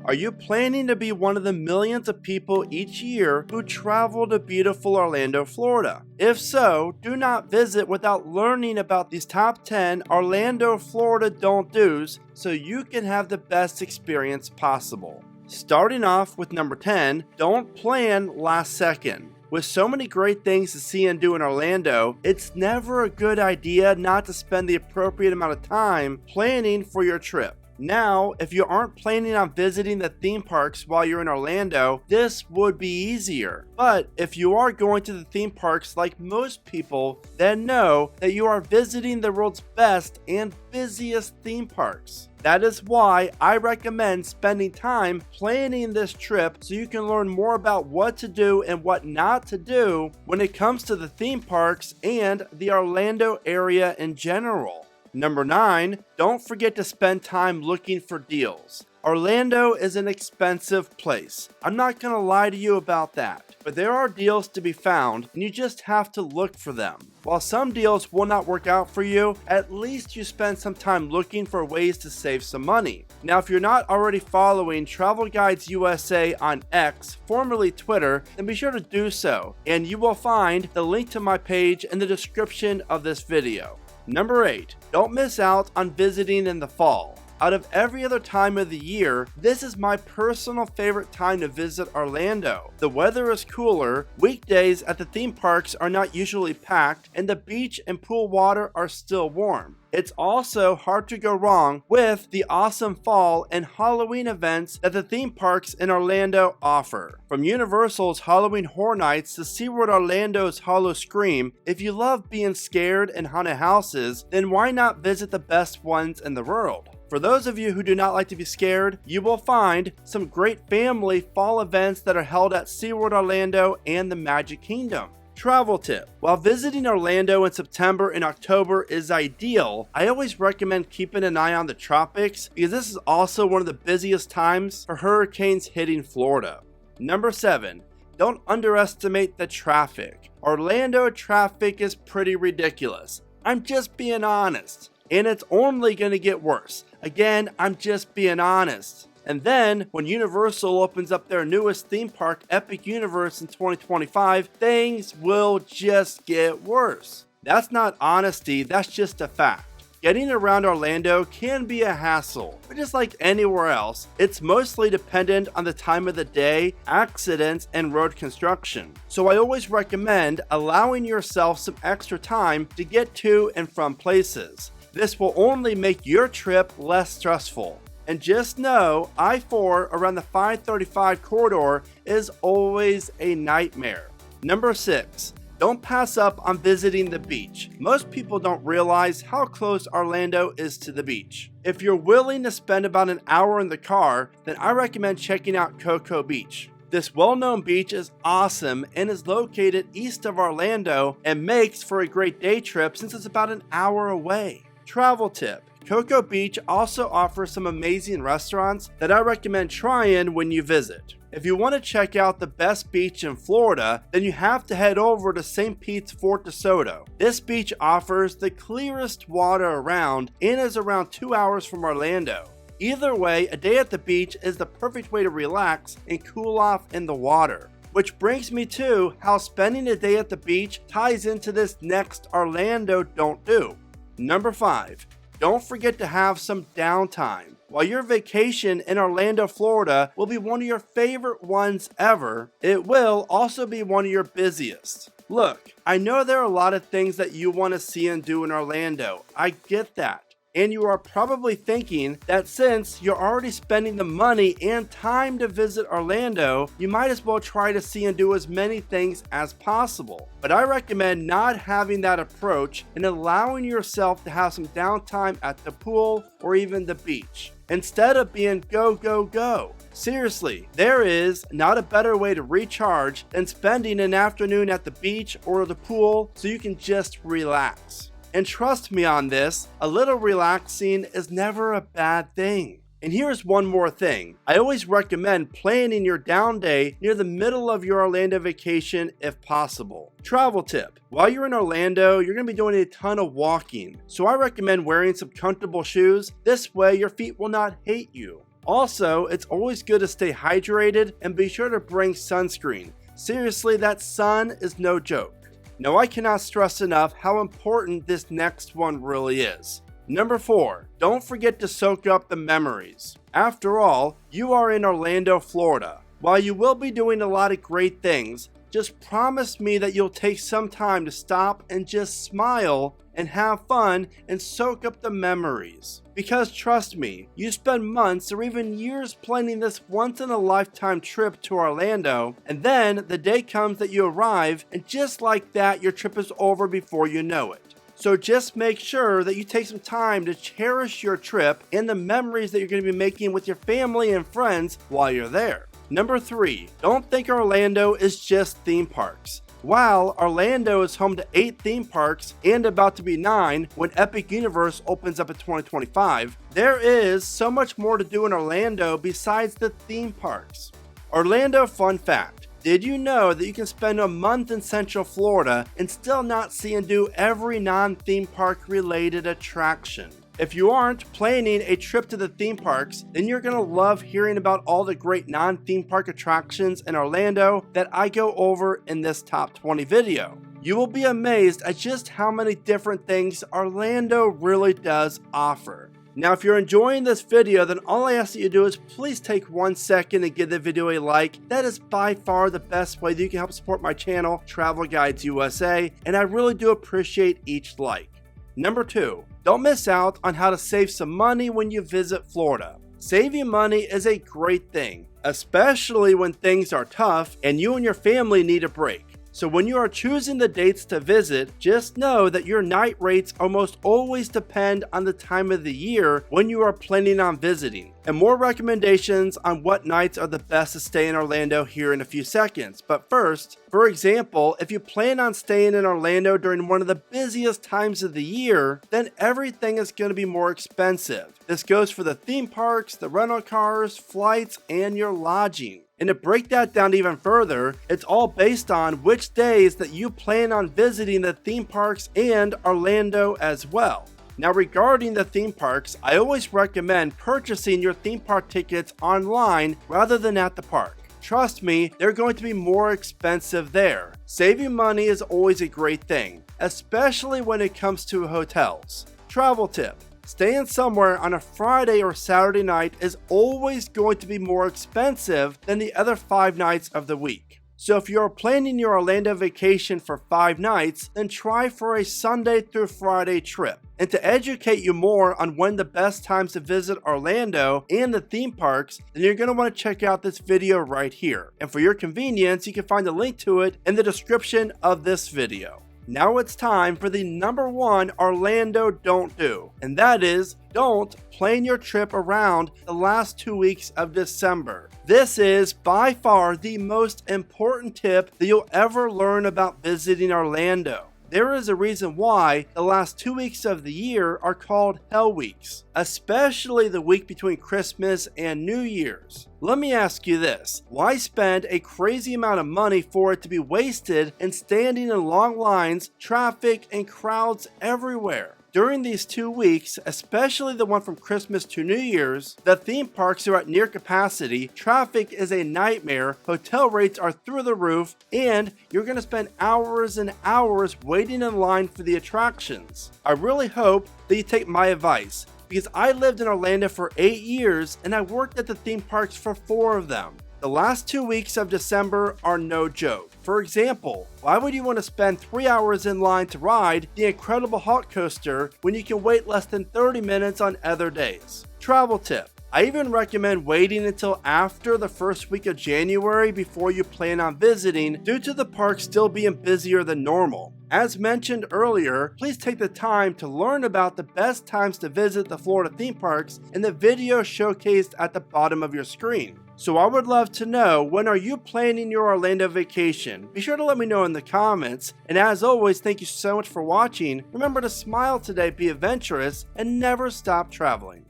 Are you planning to be one of the millions of people each year who travel to beautiful Orlando, Florida? If so, do not visit without learning about these top 10 Orlando, Florida don't do's so you can have the best experience possible. Starting off with number 10, don't plan last second. With so many great things to see and do in Orlando, it's never a good idea not to spend the appropriate amount of time planning for your trip. Now, if you aren't planning on visiting the theme parks while you're in Orlando, this would be easier. But if you are going to the theme parks like most people, then know that you are visiting the world's best and busiest theme parks. That is why I recommend spending time planning this trip so you can learn more about what to do and what not to do when it comes to the theme parks and the Orlando area in general. Number 9, don't forget to spend time looking for deals. Orlando is an expensive place. I'm not going to lie to you about that. But there are deals to be found, and you just have to look for them. While some deals will not work out for you, at least you spend some time looking for ways to save some money. Now, if you're not already following Travel Guides USA on X, formerly Twitter, then be sure to do so, and you will find the link to my page in the description of this video. Number 8, don't miss out on visiting in the fall. Out of every other time of the year, this is my personal favorite time to visit Orlando. The weather is cooler, weekdays at the theme parks are not usually packed, and the beach and pool water are still warm. It's also hard to go wrong with the awesome fall and Halloween events that the theme parks in Orlando offer. From Universal's Halloween Horror Nights to SeaWorld Orlando's Howl-O-Scream, if you love being scared in haunted houses, then why not visit the best ones in the world? For those of you who do not like to be scared, you will find some great family fall events that are held at SeaWorld Orlando and the Magic Kingdom. Travel tip: while visiting Orlando in September and October is ideal, I always recommend keeping an eye on the tropics because this is also one of the busiest times for hurricanes hitting Florida. Number 7, don't underestimate the traffic. Orlando traffic is pretty ridiculous. I'm just being honest. And it's only going to get worse. Again, I'm just being honest. And then, when Universal opens up their newest theme park, Epic Universe, in 2025, things will just get worse. That's not honesty, that's just a fact. Getting around Orlando can be a hassle, but just like anywhere else, it's mostly dependent on the time of the day, accidents, and road construction. So I always recommend allowing yourself some extra time to get to and from places. This will only make your trip less stressful. And just know, I-4 around the 535 corridor is always a nightmare. Number 6, don't pass up on visiting the beach. Most people don't realize how close Orlando is to the beach. If you're willing to spend about an hour in the car, then I recommend checking out Cocoa Beach. This well-known beach is awesome and is located east of Orlando and makes for a great day trip since it's about an hour away. Travel tip: Cocoa Beach also offers some amazing restaurants that I recommend trying when you visit. If you want to check out the best beach in Florida, then you have to head over to St. Pete's Fort DeSoto. This beach offers the clearest water around and is around 2 hours from Orlando. Either way, a day at the beach is the perfect way to relax and cool off in the water. Which brings me to how spending a day at the beach ties into this next Orlando don't do. Number 5, don't forget to have some downtime. While your vacation in Orlando, Florida will be one of your favorite ones ever, it will also be one of your busiest. Look, I know there are a lot of things that you want to see and do in Orlando. I get that. And you are probably thinking that since you're already spending the money and time to visit Orlando, you might as well try to see and do as many things as possible. But I recommend not having that approach and allowing yourself to have some downtime at the pool or even the beach, instead of being go, go, go. Seriously, there is not a better way to recharge than spending an afternoon at the beach or the pool so you can just relax. And trust me on this, a little relaxing is never a bad thing. And here's one more thing. I always recommend planning your down day near the middle of your Orlando vacation if possible. Travel tip: while you're in Orlando, you're going to be doing a ton of walking. So I recommend wearing some comfortable shoes. This way your feet will not hate you. Also, it's always good to stay hydrated and be sure to bring sunscreen. Seriously, that sun is no joke. Now, I cannot stress enough how important this next one really is. Number 4, don't forget to soak up the memories. After all, you are in Orlando, Florida. While you will be doing a lot of great things, just promise me that you'll take some time to stop and just smile and have fun and soak up the memories. Because trust me, you spend months or even years planning this once-in-a-lifetime trip to Orlando, and then the day comes that you arrive, and just like that, your trip is over before you know it. So just make sure that you take some time to cherish your trip and the memories that you're going to be making with your family and friends while you're there. Number 3, don't think Orlando is just theme parks. While Orlando is home to 8 theme parks and about to be 9 when Epic Universe opens up in 2025, there is so much more to do in Orlando besides the theme parks. Orlando fun fact. Did you know that you can spend a month in Central Florida and still not see and do every non-theme park related attraction? If you aren't planning a trip to the theme parks, then you're going to love hearing about all the great non-theme park attractions in Orlando that I go over in this top 20 video. You will be amazed at just how many different things Orlando really does offer. Now, if you're enjoying this video, then all I ask that you do is please take 1 second and give the video a like. That is by far the best way that you can help support my channel, Travel Guides USA, and I really do appreciate each like. Number 2, don't miss out on how to save some money when you visit Florida. Saving money is a great thing, especially when things are tough and you and your family need a break. So when you are choosing the dates to visit, just know that your night rates almost always depend on the time of the year when you are planning on visiting. And more recommendations on what nights are the best to stay in Orlando here in a few seconds. But first, for example, if you plan on staying in Orlando during one of the busiest times of the year, then everything is going to be more expensive. This goes for the theme parks, the rental cars, flights, and your lodging. And to break that down even further, it's all based on which days that you plan on visiting the theme parks and Orlando as well. Now, regarding the theme parks, I always recommend purchasing your theme park tickets online rather than at the park. Trust me, they're going to be more expensive there. Saving money is always a great thing, especially when it comes to hotels. Travel tip. Staying somewhere on a Friday or Saturday night is always going to be more expensive than the other 5 nights of the week. So if you're planning your Orlando vacation for 5 nights, then try for a Sunday through Friday trip. And to educate you more on when the best times to visit Orlando and the theme parks, then you're going to want to check out this video right here. And for your convenience, you can find a link to it in the description of this video. Now it's time for the number 1 Orlando don't do, and that is don't plan your trip around the last 2 weeks of December. This is by far the most important tip that you'll ever learn about visiting Orlando. There is a reason why the last 2 weeks of the year are called Hell Weeks, especially the week between Christmas and New Year's. Let me ask you this, why spend a crazy amount of money for it to be wasted and standing in long lines, traffic, and crowds everywhere? During these 2 weeks, especially the one from Christmas to New Year's, the theme parks are at near capacity, traffic is a nightmare, hotel rates are through the roof, and you're going to spend hours and hours waiting in line for the attractions. I really hope that you take my advice, because I lived in Orlando for 8 years and I worked at the theme parks for 4 of them. The last 2 weeks of December are no joke. For example, why would you want to spend 3 hours in line to ride the Incredible Hulk coaster when you can wait less than 30 minutes on other days? Travel tip. I even recommend waiting until after the first week of January before you plan on visiting due to the park still being busier than normal. As mentioned earlier, please take the time to learn about the best times to visit the Florida theme parks in the video showcased at the bottom of your screen. So I would love to know, when are you planning your Orlando vacation? Be sure to let me know in the comments. And as always, thank you so much for watching. Remember to smile today, be adventurous, and never stop traveling.